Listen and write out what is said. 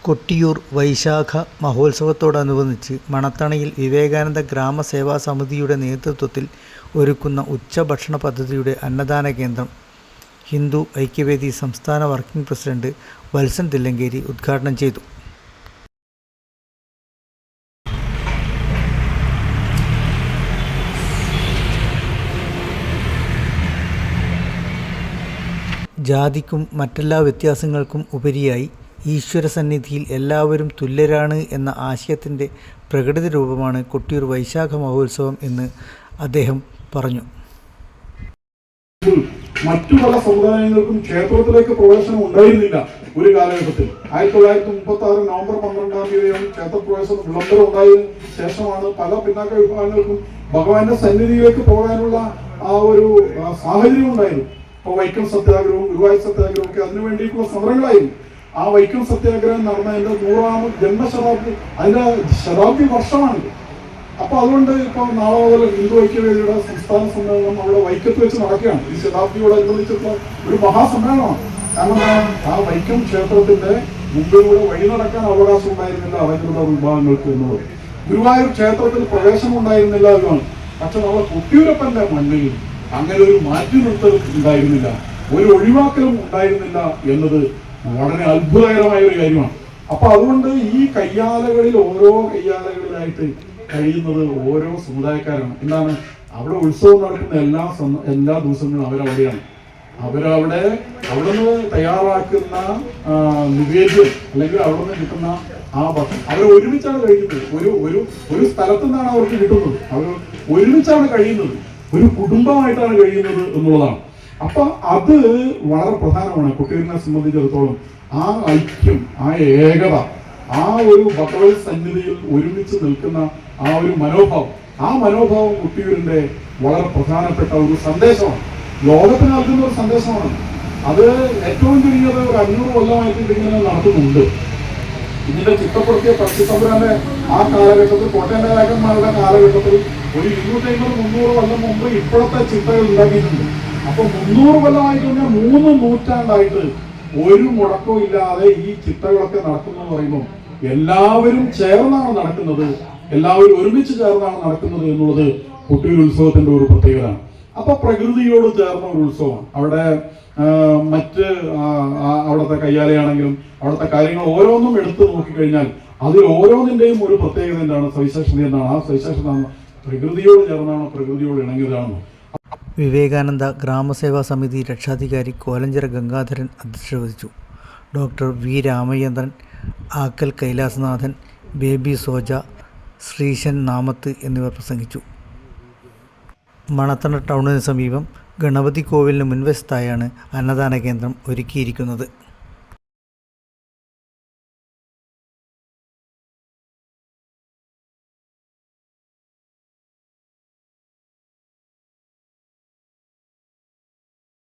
കൊട്ടിയൂർ വൈശാഖ മഹോത്സവത്തോടനുബന്ധിച്ച് മണത്തണയിൽ വിവേകാനന്ദ ഗ്രാമസേവാ സമിതിയുടെ നേതൃത്വത്തിൽ ഒരുക്കുന്ന ഉച്ചഭക്ഷണ പദ്ധതിയുടെ അന്നദാന കേന്ദ്രം ഹിന്ദു ഐക്യവേദി സംസ്ഥാന വർക്കിംഗ് പ്രസിഡന്റ് വത്സൻ തില്ലങ്കേരി ഉദ്ഘാടനം ചെയ്തു. ജാതിക്കും മറ്റെല്ലാ വ്യത്യാസങ്ങൾക്കും ഉപരിയായി ഈശ്വരസന്നിധിയിൽ എല്ലാവരും തുല്യരാണ് എന്ന ആശയത്തിൻ്റെ പ്രകടിത രൂപമാണ് കൊട്ടിയൂർ വൈശാഖ മഹോത്സവം എന്ന് അദ്ദേഹം പറഞ്ഞു. മറ്റു പല സമുദായങ്ങൾക്കും ക്ഷേത്രത്തിലേക്ക് പ്രവേശനം ഉണ്ടായിരുന്നില്ല ഒരു കാലഘട്ടത്തിൽ. 1936 നവംബർ 12 ക്ഷേത്രപ്രവേശനം വിളംബരം ഉണ്ടായതിനു ശേഷമാണ് പല പിന്നാക്ക വിഭാഗങ്ങൾക്കും ഭഗവാന്റെ സന്നിധിയിലേക്ക് പോകാനുള്ള ആ ഒരു സാഹചര്യം ഉണ്ടായിരുന്നു. ഇപ്പോൾ വൈക്കം സത്യാഗ്രഹവും ഗുരുവായൂർ സത്യാഗ്രഹവും ഒക്കെ അതിനു വേണ്ടിയിട്ടുള്ള സമരങ്ങളായിരുന്നു. ആ വൈക്കം സത്യാഗ്രഹം നടന്നതിന്റെ 100ാമത് ജന്മശതാബ്ദി, അതിന്റെ ശതാബ്ദി വർഷമാണിത്. അപ്പൊ അതുകൊണ്ട് ഇപ്പൊ നാളെ മുതൽ ഹിന്ദു ഐക്യവേദിയുടെ സംസ്ഥാന സമ്മേളനം അവിടെ വൈക്കത്ത് വെച്ച് നടക്കുകയാണ്. ഈ ശതാബ്ദിയോടനുബന്ധിച്ചിട്ടുള്ള ഒരു മഹാസമ്മേളനമാണ്. കാരണം ആ വൈക്കം ക്ഷേത്രത്തിന്റെ മുമ്പിലൂടെ വഴി നടക്കാൻ അവകാശം ഉണ്ടായിരുന്നില്ല അവരുടെ വിഭാഗങ്ങൾക്ക് എന്നുള്ളത്. ഗുരുവായൂർ ക്ഷേത്രത്തിൽ പ്രവേശനം ഉണ്ടായിരുന്നില്ല എന്നാണ്. പക്ഷെ നമ്മളെ കൊട്ടിയൂരപ്പന്റെ മണ്ണിൽ അങ്ങനെ ഒരു മാറ്റി നിർത്തൽ ഉണ്ടായിരുന്നില്ല, ഒരു ഒഴിവാക്കലും ഉണ്ടായിരുന്നില്ല എന്നത് വളരെ അത്ഭുതകരമായ ഒരു കാര്യമാണ്. അപ്പൊ അതുകൊണ്ട് ഈ കയ്യാലകളിൽ ഓരോ കയ്യാലകളിലായിട്ട് കഴിയുന്നത് ഓരോ സമുദായക്കാരാണ്. എന്താണ്, അവിടെ ഉത്സവം നടക്കുന്ന എല്ലാ ദിവസങ്ങളും അവരവിടെയാണ്. അവിടുന്ന് തയ്യാറാക്കുന്ന നിവേദ്യം അല്ലെങ്കിൽ അവിടുന്ന് കിട്ടുന്ന ആ ഭക്ഷണം അവർ ഒരുമിച്ചാണ് കഴിക്കുന്നത്. ഒരു സ്ഥലത്തു നിന്നാണ് അവർക്ക് കിട്ടുന്നത്. അവർ ഒരുമിച്ചാണ് കഴിയുന്നത്, ഒരു കുടുംബമായിട്ടാണ് കഴിയുന്നത് എന്നുള്ളതാണ്. അപ്പൊ അത് വളരെ പ്രധാനമാണ്. കൊട്ടിയൂരിനെ സംബന്ധിച്ചിടത്തോളം ആ ഐക്യം, ആ ഏകത, ആ ഒരു ഭഗവത് സന്നിധിയിൽ ഒരുമിച്ച് നിൽക്കുന്ന ആ ഒരു മനോഭാവം കൊട്ടിയൂരിന്റെ വളരെ പ്രധാനപ്പെട്ട ഒരു സന്ദേശമാണ്, ലോകത്തിന് നൽകുന്ന ഒരു സന്ദേശമാണ്. അത് ഏറ്റവും ചുരുങ്ങിയത് ഒരു 500 കൊല്ലമായിട്ട് ഇതിങ്ങനെ നടത്തുന്നുണ്ട്. ഇതിന്റെ ചിട്ടപ്പെടുത്തിയ പട്ടിത്തമ്പുരാന്റെ ആ കാലഘട്ടത്തിൽ, കോട്ടയം രാജാക്കന്മാരുടെ കാലഘട്ടത്തിൽ ഒരു 250-300 കൊല്ലം മുമ്പ് ഇപ്പോഴത്തെ ചിട്ടകൾ ഉണ്ടാക്കിയിട്ടുണ്ട്. അപ്പൊ 300 കൊല്ലമായി കഴിഞ്ഞാൽ 3 നൂറ്റാണ്ടായിട്ട് ഒരു മുടക്കവും ഇല്ലാതെ ഈ ചിട്ടകളൊക്കെ നടക്കുന്നു എന്ന് പറയുമ്പോൾ എല്ലാവരും ചേർന്നാണ് നടക്കുന്നത്, എല്ലാവരും ഒരുമിച്ച് ചേർന്നാണ് നടക്കുന്നത് എന്നുള്ളത് കൊട്ടിയൂർ ഉത്സവത്തിന്റെ ഒരു പ്രത്യേകതയാണ്. അപ്പൊ പ്രകൃതിയോട് ചേർന്ന ഒരു ഉത്സവമാണ്. അവിടെ അവിടുത്തെ കയ്യാലയാണെങ്കിലും അവിടുത്തെ കാര്യങ്ങൾ ഓരോന്നും എടുത്തു നോക്കിക്കഴിഞ്ഞാൽ അതിൽ ഓരോന്നിന്റെയും ഒരു പ്രത്യേകത എന്താണ്, സവിശേഷത എന്താണ്. ആ സവിശേഷത പ്രകൃതിയോട് ചേർന്നാണോ, പ്രകൃതിയോട് ഇണങ്ങിയതാണോ. വിവേകാനന്ദ ഗ്രാമസേവാ സമിതി രക്ഷാധികാരി കോലഞ്ചിറ ഗംഗാധരൻ അധ്യക്ഷത വഹിച്ചു. ഡോക്ടർ വി രാമചന്ദ്രൻ, ആക്കൽ കൈലാസനാഥൻ, ബേബി സോജ, ശ്രീശൻ നാമത്ത് എന്നിവർ പ്രസംഗിച്ചു. മണത്തണ ടൗണിന് സമീപം ഗണപതി കോവിലിന് മുൻവശത്തായാണ് അന്നദാന കേന്ദ്രം ഒരുക്കിയിരിക്കുന്നത്.